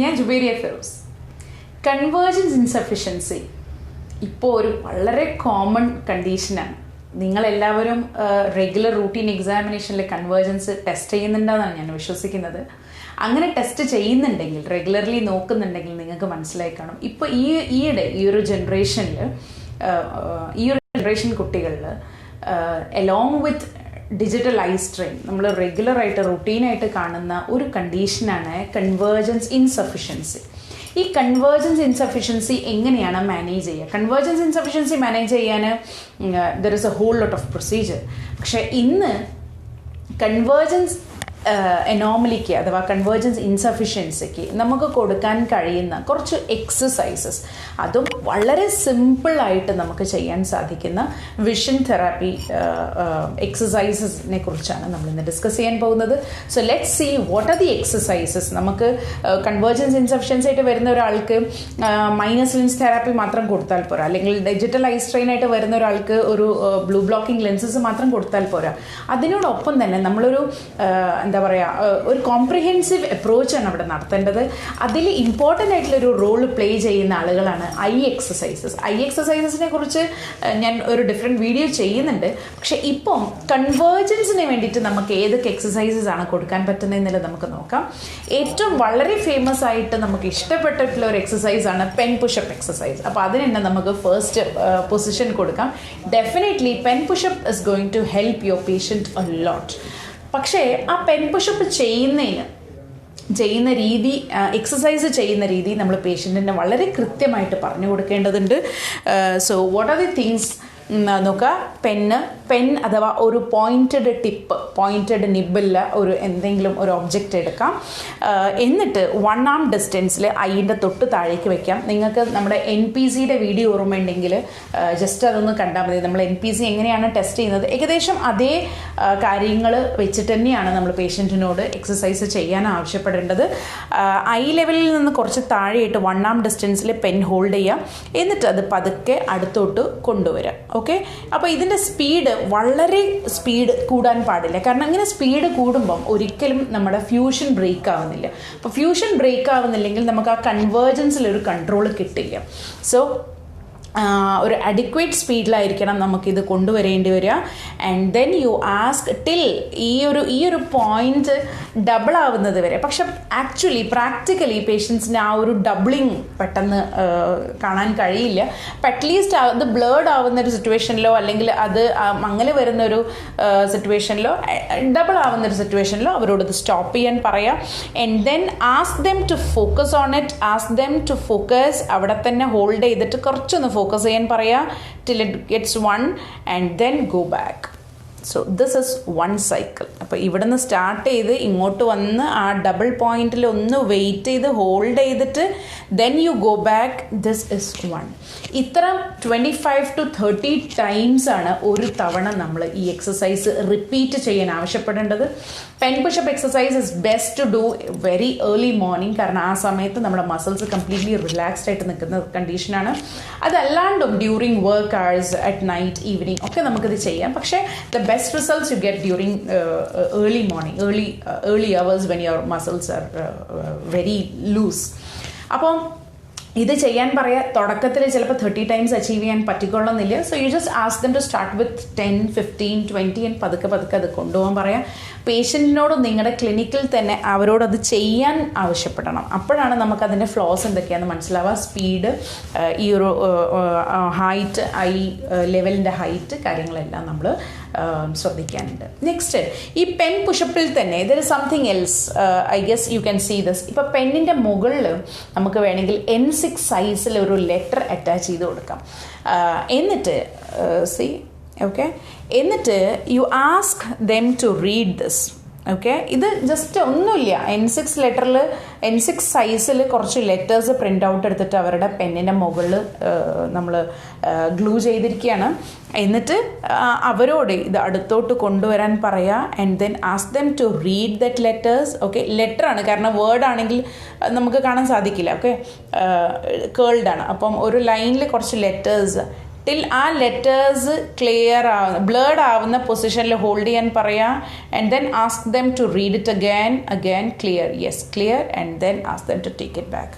ഞാൻ Jubairiya Firoz. Convergence insufficiency ഇപ്പോൾ ഒരു വളരെ കോമൺ കണ്ടീഷനാണ്. നിങ്ങളെല്ലാവരും റെഗുലർ റൂട്ടീൻ എക്സാമിനേഷനിൽ കൺവേർജൻസ് ടെസ്റ്റ് ചെയ്യുന്നുണ്ടെന്നാണ് ഞാൻ വിശ്വസിക്കുന്നത്. അങ്ങനെ ടെസ്റ്റ് ചെയ്യുന്നുണ്ടെങ്കിൽ, റെഗുലർലി നോക്കുന്നുണ്ടെങ്കിൽ നിങ്ങൾക്ക് മനസ്സിലായി കാണും. ഇപ്പോൾ ഈയിടെ ഈ ഒരു ജനറേഷൻ കുട്ടികളിൽ along with digital eye strain നമ്മൾ റെഗുലറായിട്ട് റൂട്ടീനായിട്ട് കാണുന്ന ഒരു കണ്ടീഷനാണ് കൺവേർജൻസ് ഇൻസഫിഷ്യൻസി. ഈ കൺവേർജൻസ് ഇൻസഫിഷ്യൻസി എങ്ങനെയാണ് മാനേജ് ചെയ്യുക? കൺവേർജൻസ് ഇൻസഫിഷ്യൻസി മാനേജ് ചെയ്യാൻ there is a whole lot of procedure. പക്ഷേ ഇന്ന് കൺവേർജൻസ് എനോമലിക്ക് അഥവാ കൺവേർജൻസ് ഇൻസഫിഷ്യൻസിക്ക് നമുക്ക് കൊടുക്കാൻ കഴിയുന്ന കുറച്ച് എക്സസൈസസ്, അതും വളരെ സിമ്പിളായിട്ട് നമുക്ക് ചെയ്യാൻ സാധിക്കുന്ന വിഷൻ തെറാപ്പി എക്സസൈസസിനെ കുറിച്ചാണ് നമ്മൾ ഇന്ന് ഡിസ്കസ് ചെയ്യാൻ പോകുന്നത്. So let's see what are the exercises. നമുക്ക് കൺവേർജൻസ് ഇൻസഫിഷ്യൻസി ആയിട്ട് വരുന്ന ഒരാൾക്ക് മൈനസ് ലെൻസ് തെറാപ്പി മാത്രം കൊടുത്താൽ പോരാ, അല്ലെങ്കിൽ ഡിജിറ്റൽ ഐ സ്ട്രെയിൻ ആയിട്ട് വരുന്ന ഒരാൾക്ക് ഒരു ബ്ലൂ ബ്ലോക്കിംഗ് ലെൻസസ് മാത്രം കൊടുത്താൽ പോരാ. അതിനോടൊപ്പം തന്നെ നമ്മളൊരു എന്താ പറയുക, ഒരു കോംപ്രിഹെൻസീവ് അപ്രോച്ചാണ് അവിടെ നടത്തേണ്ടത്. അതിൽ ഇമ്പോർട്ടൻ്റ് ആയിട്ടുള്ളൊരു റോൾ പ്ലേ ചെയ്യുന്ന ആളുകളാണ് ഐ എക്സസൈസസ്. ഐ എക്സസൈസസിനെ കുറിച്ച് ഞാൻ ഒരു ഡിഫറെൻറ്റ് വീഡിയോ ചെയ്യുന്നുണ്ട്. പക്ഷെ ഇപ്പം കൺവേർജൻസിന് വേണ്ടിയിട്ട് നമുക്ക് ഏതൊക്കെ എക്സസൈസസ് ആണ് കൊടുക്കാൻ പറ്റുന്നതെന്നുള്ളത് നമുക്ക് നോക്കാം. ഏറ്റവും വളരെ ഫേമസ് ആയിട്ട് നമുക്ക് ഇഷ്ടപ്പെട്ടിട്ടുള്ള ഒരു എക്സസൈസാണ് പെൻ പുഷപ്പ് എക്സസൈസ്. അപ്പോൾ അതിന് തന്നെ നമുക്ക് ഫസ്റ്റ് പൊസിഷൻ കൊടുക്കാം. Definitely pen push up is going to help your patient a lot. പക്ഷേ ആ പെൻ പുഷപ്പ് ചെയ്യുന്ന രീതി, എക്സസൈസ് ചെയ്യുന്ന രീതി നമ്മൾ പേഷ്യൻറ്റിന് വളരെ കൃത്യമായിട്ട് പറഞ്ഞു കൊടുക്കേണ്ടതുണ്ട്. So what are the things നോക്കുക. പെൻ അഥവാ ഒരു പോയിൻറ്റഡ് ടിപ്പ്, പോയിൻറ്റഡ് നിബില്ല ഒരു എന്തെങ്കിലും ഒരു ഒബ്ജക്റ്റ് എടുക്കാം. എന്നിട്ട് 1 arm ഡിസ്റ്റൻസിൽ ഐൻ്റെ തൊട്ട് താഴേക്ക് വെക്കാം. നിങ്ങൾക്ക് നമ്മുടെ NPCയുടെ വീഡിയോ ഓർമ്മയുണ്ടെങ്കിൽ ജസ്റ്റ് അതൊന്ന് കണ്ടാൽ മതി. നമ്മൾ NPC എങ്ങനെയാണ് ടെസ്റ്റ് ചെയ്യുന്നത്, ഏകദേശം അതേ കാര്യങ്ങൾ വെച്ചിട്ട് തന്നെയാണ് നമ്മൾ പേഷ്യൻറ്റിനോട് എക്സസൈസ് ചെയ്യാൻ ആവശ്യപ്പെടേണ്ടത്. ഐ ലെവലിൽ നിന്ന് കുറച്ച് താഴെയായിട്ട് 1 arm ഡിസ്റ്റൻസിൽ പെൻ ഹോൾഡ് ചെയ്യാം. എന്നിട്ട് അത് പതുക്കെ അടുത്തോട്ട് കൊണ്ടുവരാം. ഓക്കെ, അപ്പോൾ ഇതിൻ്റെ സ്പീഡ് വളരെ സ്പീഡ് കൂടാൻ പാടില്ല. കാരണം അങ്ങനെ സ്പീഡ് കൂടുമ്പം ഒരിക്കലും നമ്മുടെ ഫ്യൂഷൻ ബ്രേക്ക് ആവുന്നില്ല. അപ്പോൾ ഫ്യൂഷൻ ബ്രേക്ക് ആവുന്നില്ലെങ്കിൽ നമുക്ക് ആ കൺവേർജൻസിൽ ഒരു കൺട്രോൾ കിട്ടില്ല. സോ ഒരു അഡിക്വേറ്റ് സ്പീഡിലായിരിക്കണം നമുക്കിത് കൊണ്ടുവരേണ്ടി വരിക. And then you ask till ഈ ഒരു പോയിന്റ് ഡബിൾ ആവുന്നത് വരെ. പക്ഷെ ആക്ച്വലി പ്രാക്ടിക്കലി പേഷ്യൻസിന് ആ ഒരു ഡബിളിങ് പെട്ടെന്ന് കാണാൻ കഴിയില്ല. അപ്പം അറ്റ്ലീസ്റ്റ് അത് ബ്ലേഡ് ആവുന്നൊരു സിറ്റുവേഷനിലോ, അല്ലെങ്കിൽ അത് അങ്ങനെ വരുന്നൊരു സിറ്റുവേഷനിലോ, ഡബിൾ ആവുന്നൊരു സിറ്റുവേഷനിലോ അവരോട് ഇത് സ്റ്റോപ്പ് ചെയ്യാൻ പറയാം. And then ask them to focus on it. Ask them to focus, അവിടെ തന്നെ ഹോൾഡ് ചെയ്തിട്ട് കുറച്ചൊന്ന് ഫോക്കസ് ചെയ്യാൻ പറയാം till it gets 1 and then go back. So this is one cycle. അപ്പോൾ ഇവിടെ നിന്ന് സ്റ്റാർട്ട് ചെയ്ത് ഇങ്ങോട്ട് വന്ന് ആ ഡബിൾ പോയിന്റിൽ ഒന്ന് വെയിറ്റ് ചെയ്ത് ഹോൾഡ് ചെയ്തിട്ട് then you go back. This is 1. ഇത്ര 25 to 30 ടൈംസ് ആണ് ഒരു തവണ നമ്മൾ ഈ എക്സസൈസ് റിപ്പീറ്റ് ചെയ്യാൻ ആവശ്യപ്പെടേണ്ടത്. Pen pushup exercise is best to do very early morning. കാരണം ആ സമയത്ത് നമ്മുടെ മസിൽസ് കംപ്ലീറ്റ്ലി റിലാക്സ്ഡ് ആയിട്ട് നിൽക്കുന്ന കണ്ടീഷനാണ്. അതല്ലാണ്ടും during work hours, at night, evening ഒക്കെ നമുക്കിത് ചെയ്യാം. പക്ഷേ the best results you get during early morning, early hours when your muscles are very loose. അപ്പോൾ ഇത് ചെയ്യാൻ പറയാം. തുടക്കത്തിൽ ചിലപ്പോൾ 30 ടൈംസ് അച്ചീവ് ചെയ്യാൻ പറ്റിക്കൊള്ളുന്നില്ല. So you just ask them to start with 10, 15, 20 and പതുക്കെ അത് കൊണ്ടുപോകാൻ പറയാം. പേഷ്യൻറ്റിനോട് നിങ്ങളുടെ ക്ലിനിക്കിൽ തന്നെ അവരോടത് ചെയ്യാൻ ആവശ്യപ്പെടണം. അപ്പോഴാണ് നമുക്കതിൻ്റെ ഫ്ലോസ് എന്തൊക്കെയാണെന്ന് മനസ്സിലാവുക. സ്പീഡ്, ഈ ഒരു ഹൈറ്റ്, ഐ ലെവലിൻ്റെ ഹൈറ്റ്, കാര്യങ്ങളെല്ലാം നമ്മൾ ശ്രദ്ധിക്കാനുണ്ട്. നെക്സ്റ്റ്, ഈ പെൻ പുഷപ്പിൽ തന്നെ there is something else. I guess you can see this. ഇപ്പോൾ പെന്നിൻ്റെ മുകളിൽ നമുക്ക് വേണമെങ്കിൽ N6 സൈസിൽ ഒരു ലെറ്റർ അറ്റാച്ച് ചെയ്ത് കൊടുക്കാം. എന്നിട്ട് ഓക്കെ, എന്നിട്ട് you ask them to read this. Okay, ഇത് ജസ്റ്റ് ഒന്നുമില്ല. N6 സൈസിൽ കുറച്ച് ലെറ്റേഴ്സ് പ്രിൻ്റ് ഔട്ട് എടുത്തിട്ട് അവരുടെ പെന്നിൻ്റെ മുകളിൽ നമ്മൾ ഗ്ലൂ ചെയ്തിരിക്കുകയാണ്. എന്നിട്ട് അവരോട് ഇത് അടുത്തോട്ട് കൊണ്ടുവരാൻ പറയാം. And then ask them to read that letters. Okay, ലെറ്ററാണ്, കാരണം വേർഡ് ആണെങ്കിൽ നമുക്ക് കാണാൻ സാധിക്കില്ല. ഓക്കെ, കേൾഡാണ്. അപ്പം ഒരു ലൈനിൽ കുറച്ച് ലെറ്റേഴ്സ് ടിൽ ആ ലെറ്റേഴ്സ് ക്ലിയർ ബ്ലേഡ് ആവുന്ന പൊസിഷനിൽ ഹോൾഡ് ചെയ്യാൻ പറയാം. And then ask them to read it again clear, yes clear, and then ask them to take it back.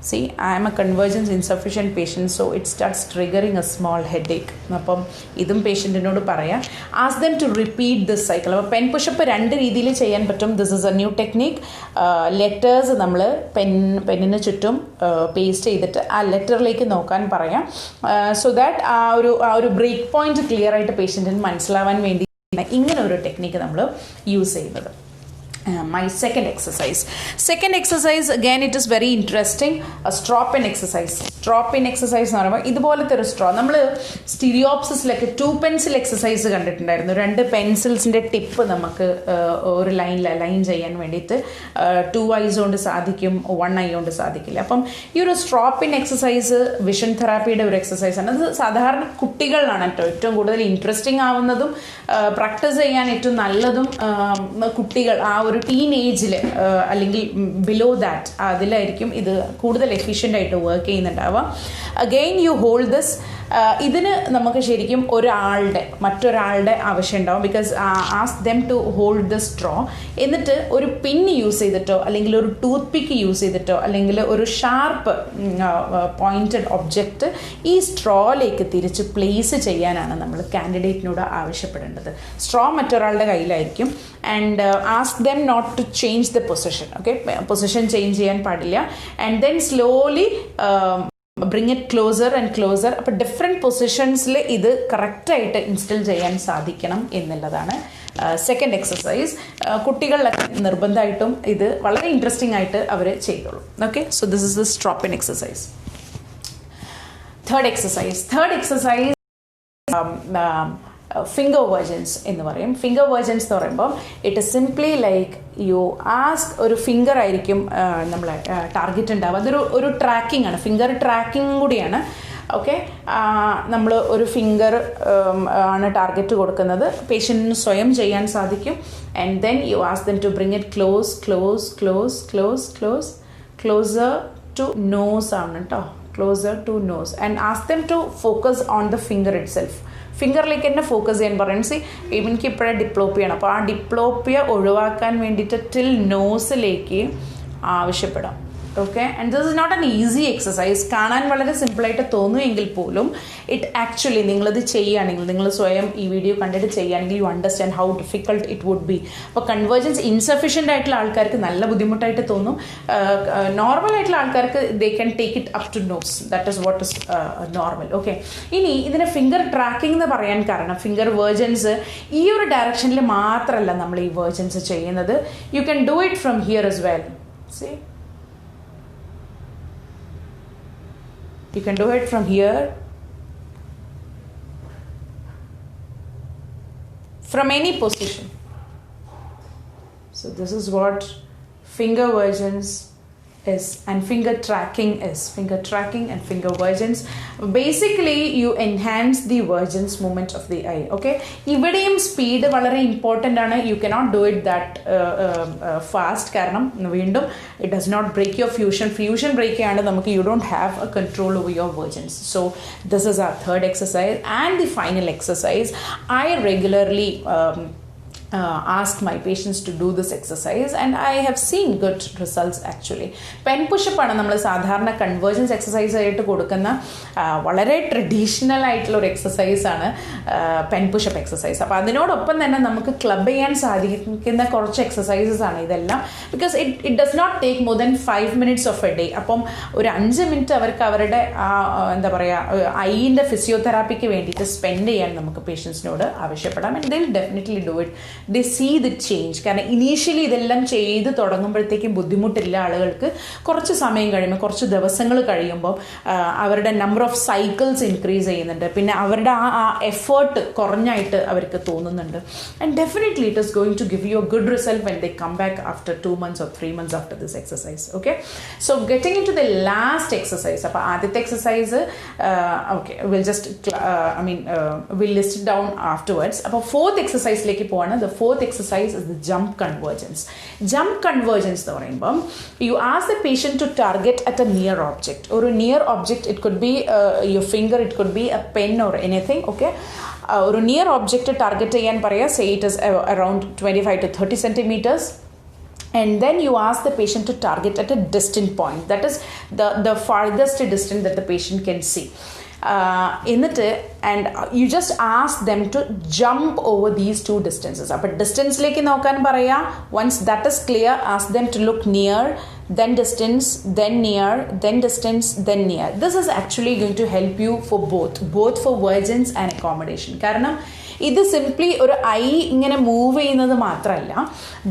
See, I am a convergence insufficient patient, so it starts triggering a small headache. അപ്പം ഇതും പേഷ്യൻറ്റിനോട് പറയാം. Ask them to repeat this cycle. അപ്പോൾ pen push up രണ്ട് രീതിയിൽ ചെയ്യാൻ പറ്റും. This is a new technique. Letters നമ്മൾ പെന്നിന് ചുറ്റും പേസ്റ്റ് ചെയ്തിട്ട് ആ ലെറ്ററിലേക്ക് നോക്കാൻ പറയാം. സോ ദാറ്റ് ആ ഒരു ബ്രേക്ക് പോയിന്റ് ക്ലിയർ ആയിട്ട് പേഷ്യൻറ്റിന് മനസ്സിലാവാൻ വേണ്ടി ഇങ്ങനെ ഒരു ടെക്നിക്ക് നമ്മൾ യൂസ് ചെയ്യുന്നത്. My second exercise again, it is very interesting, a straw pen exercise എന്ന് പറയുമ്പോൾ ഇതുപോലത്തെ ഒരു സ്ട്രോ നമ്മൾ സ്റ്റീരിയോപ്സിസിലൊക്കെ 2 പെൻസിൽ എക്സസൈസ് കണ്ടിട്ടുണ്ടായിരുന്നു. 2 പെൻസിൽസിൻ്റെ ടിപ്പ് നമുക്ക് ഒരു ലൈൻ ചെയ്യാൻ വേണ്ടിയിട്ട് 2 ഐസ് കൊണ്ട് സാധിക്കും, 1 ഐ കൊണ്ട് സാധിക്കില്ല. അപ്പം ഈ ഒരു സ്ട്രോ പെൻ എക്സസൈസ് വിഷൻ തെറാപ്പിയുടെ ഒരു എക്സസൈസാണ്. അത് സാധാരണ കുട്ടികളിലാണ് കേട്ടോ ഏറ്റവും കൂടുതൽ ഇൻട്രസ്റ്റിംഗ് ആവുന്നതും പ്രാക്ടീസ് ചെയ്യാൻ ഏറ്റവും നല്ലതും കുട്ടികൾ ആ ഒരു ടീനേജിൽ അല്ലെങ്കിൽ ബിലോ ദാറ്റ് അതിലായിരിക്കും ഇത് കൂടുതൽ എഫിഷ്യൻ്റ് ആയിട്ട് വർക്ക് ചെയ്യുന്നുണ്ടാവുക. Again you hold this. ഇതിന് നമുക്ക് ശരിക്കും മറ്റൊരാളുടെ ആവശ്യം ഉണ്ടാവും. Because ask them to hold the straw. എന്നിട്ട് ഒരു പിൻ യൂസ് ചെയ്തിട്ടോ അല്ലെങ്കിൽ ഒരു ടൂത്ത് പിക്ക് യൂസ് ചെയ്തിട്ടോ അല്ലെങ്കിൽ ഒരു ഷാർപ്പ് പോയിന്റഡ് ഒബ്ജക്റ്റ് ഈ സ്ട്രോയിലേക്ക് തിരിച്ച് പ്ലേസ് ചെയ്യാനാണ് നമ്മൾ കാൻഡിഡേറ്റിനോട് ആവശ്യപ്പെടേണ്ടത്. സ്ട്രോ മറ്റൊരാളുടെ കയ്യിലായിരിക്കും. And ask them not to change the position. Okay, position change ചെയ്യാൻ പാടില്ല. And then slowly bring it closer and closer. അപ്പോൾ ഡിഫറെൻറ്റ് പൊസിഷൻസിൽ ഇത് കറക്റ്റായിട്ട് ഇൻസ്റ്റിൽ ചെയ്യാൻ സാധിക്കണം എന്നുള്ളതാണ് സെക്കൻഡ് എക്സസൈസ്. കുട്ടികളിലൊക്കെ നിർബന്ധമായിട്ടും ഇത് വളരെ ഇൻട്രസ്റ്റിംഗ് ആയിട്ട് അവർ ചെയ്തോളും. Okay, so this is the straw pen exercise. Third exercise finger vergence എന്ന് പറയും. ഫിംഗർ വേർജൻസ് എന്ന് പറയുമ്പോൾ it is simply like you ask, ഒരു ഫിംഗർ ആയിരിക്കും നമ്മളെ ടാർഗറ്റ് ഉണ്ടാവുക. അതൊരു ട്രാക്കിംഗ് ആണ്, ഫിംഗർ ട്രാക്കിംഗ് കൂടിയാണ്. ഓക്കെ, നമ്മൾ ഒരു ഫിംഗർ ആണ് ടാർഗറ്റ് കൊടുക്കുന്നത്. പേഷ്യൻറ്റിന് സ്വയം ചെയ്യാൻ സാധിക്കും. And then you ask them to bring it closer to nose ആണ് കേട്ടോ, closer to nose. And ask them to focus on the finger itself. ഫിംഗറിലേക്ക് തന്നെ ഫോക്കസ് ചെയ്യാൻ പറയുന്നത്. എനിക്ക് ഇപ്പോഴേ ഡിപ്ലോപ്പിയാണ്, അപ്പോൾ ആ ഡിപ്ലോപ്പിയ ഒഴിവാക്കാൻ വേണ്ടിയിട്ട് ടിൽ നോസിലേക്ക് ആവശ്യപ്പെടാം. Okay, and this is not an easy exercise. കാണാൻ വളരെ സിമ്പിളായിട്ട് തോന്നുമെങ്കിൽ പോലും ഇറ്റ് ആക്ച്വലി നിങ്ങളിത് ചെയ്യുകയാണെങ്കിൽ, നിങ്ങൾ സ്വയം ഈ വീഡിയോ കണ്ടിട്ട് ചെയ്യുകയാണെങ്കിൽ you understand how difficult it would be. അപ്പോൾ കൺവേർജൻസ് ഇൻസഫിഷ്യൻ്റ് ആയിട്ടുള്ള ആൾക്കാർക്ക് നല്ല ബുദ്ധിമുട്ടായിട്ട് തോന്നും. നോർമൽ ആയിട്ടുള്ള ആൾക്കാർക്ക് they can take it up to nose. That is what is normal. Okay, ഇനി ഇതിനെ ഫിംഗർ ട്രാക്കിംഗ് എന്ന് പറയാൻ കാരണം ഫിംഗർ വേർജൻസ് ഈ ഒരു ഡയറക്ഷനിൽ മാത്രമല്ല നമ്മൾ ഈ വേർജൻസ് ചെയ്യുന്നത്. You can do it from here as well. See? You can do it from here, from any position. So this is what finger versions is and finger tracking and finger versions. Basically you enhance the vergence movement of the eye. Okay, ഇവിടെയും speed വളരെ important ആണ്. You cannot do it that fast. കാരണം വീണ്ടും it does not break your fusion break ചെയ്യാണ്ട് നമുക്ക് you don't have a control over your vergence. So this is our third exercise. And the final exercise, I regularly ask my patients to do this exercise and I have seen good results actually. Pen push up ആണ് നമ്മൾ സാധാരണ convergence exercise ആയിട്ട് കൊടുക്കുന്ന വളരെ traditional ആയിട്ടുള്ള ഒരു എക്സസൈസാണ് pen pushup exercise. അപ്പോൾ അതിനോടൊപ്പം തന്നെ നമുക്ക് ക്ലബ് ചെയ്യാൻ സാധിക്കുന്ന കുറച്ച് എക്സസൈസസ് ആണ് ഇതെല്ലാം. Because it does not take more than 5 minutes of a day. അപ്പം ഒരു 5 minute അവർക്ക് അവരുടെ എന്താ പറയുക ഐൻ്റെ ഫിസിയോതെറാപ്പിക്ക് വേണ്ടിയിട്ട് സ്പെൻഡ് ചെയ്യാൻ നമുക്ക് പേഷ്യൻസിനോട് ആവശ്യപ്പെടാം. And they will definitely do it. They see the change. കാരണം ഇനീഷ്യലി ഇതെല്ലാം ചെയ്ത് തുടങ്ങുമ്പോഴത്തേക്കും ബുദ്ധിമുട്ടില്ല ആളുകൾക്ക്. കുറച്ച് സമയം കഴിയുമ്പോൾ, കുറച്ച് ദിവസങ്ങൾ കഴിയുമ്പോൾ അവരുടെ നമ്പർ ഓഫ് സൈക്കിൾസ് ഇൻക്രീസ് ചെയ്യുന്നുണ്ട്. പിന്നെ അവരുടെ ആ എഫേർട്ട് കുറഞ്ഞായിട്ട് അവർക്ക് തോന്നുന്നുണ്ട്. And definitely it is going to give you a good result when they come back after 2 months or 3 months after this exercise. Okay, so getting into the last exercise. അപ്പോൾ ആദ്യത്തെ exercise okay will just will list down afterwards. അപ്പോൾ fourth എക്സസൈസിലേക്ക് പോവാണ്. the fourth exercise is the jump convergence. Jump convergence എന്ന് പറയുമ്പം you ask the patient to target at a near object. ഒരു near object, it could be your finger, it could be a pen or anything, okay? ഒരു near object target ചെയ്യാൻ പറയുക, say it is around 25 to 30 centimeters. And then you ask the patient to target at a distant point, that is the farthest distance that the patient can see. And you just ask them to jump over these two distances. അപ്പോൾ ഡിസ്റ്റൻസിലേക്ക് നോക്കാൻ പറയാം. Once that is clear, ask them to look near, then distance, then near, then distance, then near. This is actually going to help you for both for vergence and accommodation. കാരണം ഇത് simply ഒരു I ഇങ്ങനെ move ചെയ്യുന്നത് മാത്രമല്ല,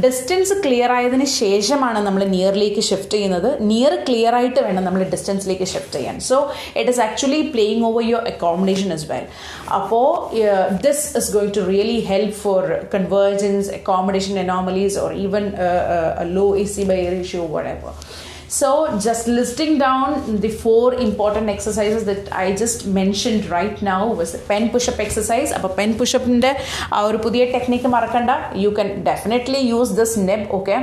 distance clear ആയതിന് ശേഷമാണ് നമ്മൾ നിയറിലേക്ക് ഷിഫ്റ്റ് ചെയ്യുന്നത്. നിയർ ക്ലിയർ ആയിട്ട് വേണം നമ്മൾ ഡിസ്റ്റൻസിലേക്ക് ഷിഫ്റ്റ് ചെയ്യാൻ. So it is actually playing over your accommodation as well. അപ്പോൾ this is going to really help for convergence, accommodation anomalies, or even a low AC by air ratio, whatever. So just listing down the 4 important exercises that I just mentioned right now was the pen push-up exercise. അപ്പോൾ pen push-upൻ്റെ ആ ഒരു പുതിയ technique മറക്കണ്ട. You can definitely use this nib, okay?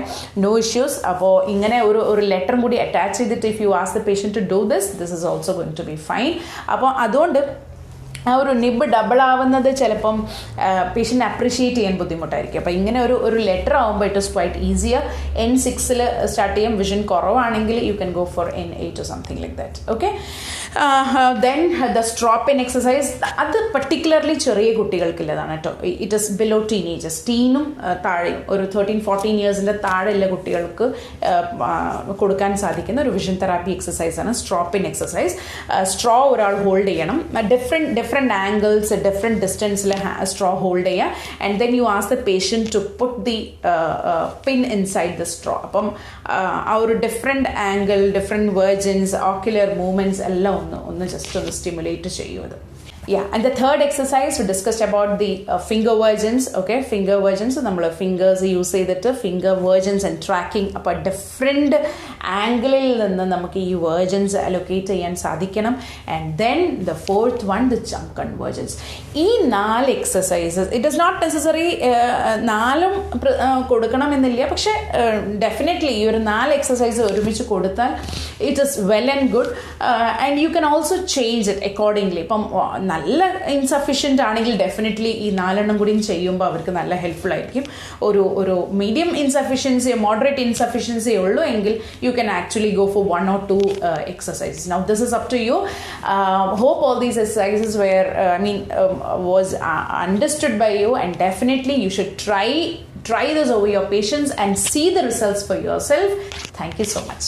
No issues. അപ്പോൾ ഇങ്ങനെ ഒരു ലെറ്ററും കൂടി attach ചെയ്തിട്ട് if you ask the patient to do this is also going to be fine. അപ്പോൾ അതുകൊണ്ട് ആ ഒരു നിബ് ഡബിൾ ആവുന്നത് ചിലപ്പം പേഷ്യൻ്റ് അപ്രിഷിയേറ്റ് ചെയ്യാൻ ബുദ്ധിമുട്ടായിരിക്കും. അപ്പോൾ ഇങ്ങനെ ഒരു ലെറ്റർ ആകുമ്പോൾ it is quite easier. N6 start ചെയ്യാം. വിഷൻ കുറവാണെങ്കിൽ you can go for N8 or something like that, okay? Then the straw pen exercise, അത് പർട്ടിക്കുലർലി ചെറിയ കുട്ടികൾക്കുള്ളതാണ് കേട്ടോ. ഇറ്റ് ഇസ് ബിലോ ടീനേജേഴ്സ്, ടീനും താഴെയും ഒരു 13-14 ഇയേഴ്സിൻ്റെ താഴെയുള്ള കുട്ടികൾക്ക് കൊടുക്കാൻ സാധിക്കുന്ന ഒരു വിഷൻ തെറാപ്പി എക്സസൈസാണ് സ്ട്രോ പെൻ എക്സസൈസ്. സ്ട്രോ ഒരാൾ ഹോൾഡ് ചെയ്യണം, ഡിഫറെൻറ്റ് ആംഗിൾസ്, ഡിഫറെൻറ്റ് ഡിസ്റ്റൻസിൽ സ്ട്രോ ഹോൾഡ് ചെയ്യുക. And then you ask the patient to put the pin inside the straw. അപ്പം ആ ഒരു different angle, different vergence, ocular movements എല്ലാം ഒന്ന് ജസ്റ്റ് ഒന്ന് സ്റ്റിമുലേറ്റ് ചെയ്യുന്നത്. Yeah, and the third exercise we discussed about the finger vergence, okay? Finger vergence, നമ്മൾ fingers use ചെയ്തിട്ട് finger vergence and tracking. അപ്പോൾ ഡിഫറെൻറ്റ് ആംഗിളിൽ നിന്ന് നമുക്ക് ഈ വേർജൻസ് അലൊക്കേറ്റ് ചെയ്യാൻ സാധിക്കണം. And then the fourth one, the jump convergence. ഈ 4 exercises, it is not necessary 4ഉം കൊടുക്കണമെന്നില്ല, പക്ഷേ ഡെഫിനറ്റ്ലി ഈ ഒരു 4 എക്സസൈസ് ഒരുമിച്ച് കൊടുത്താൽ it is well and good. And you can also change it accordingly. ഇപ്പം നല്ല ഇൻസഫിഷ്യൻ്റ് ആണെങ്കിൽ ഡെഫിനറ്റ്ലി ഈ 4 കൂടിയും ചെയ്യുമ്പോൾ അവർക്ക് നല്ല ഹെൽപ്ഫുൾ ആയിരിക്കും. ഒരു മീഡിയം ഇൻസഫിഷ്യൻസി, മോഡറേറ്റ് ഇൻസഫിഷ്യൻസി ഉള്ളൂ എങ്കിൽ you can actually go for 1 or 2 exercises. Now this is up to you. Hope all these exercises were was understood by you, and definitely you should try this over your patients and see the results for yourself. Thank you so much.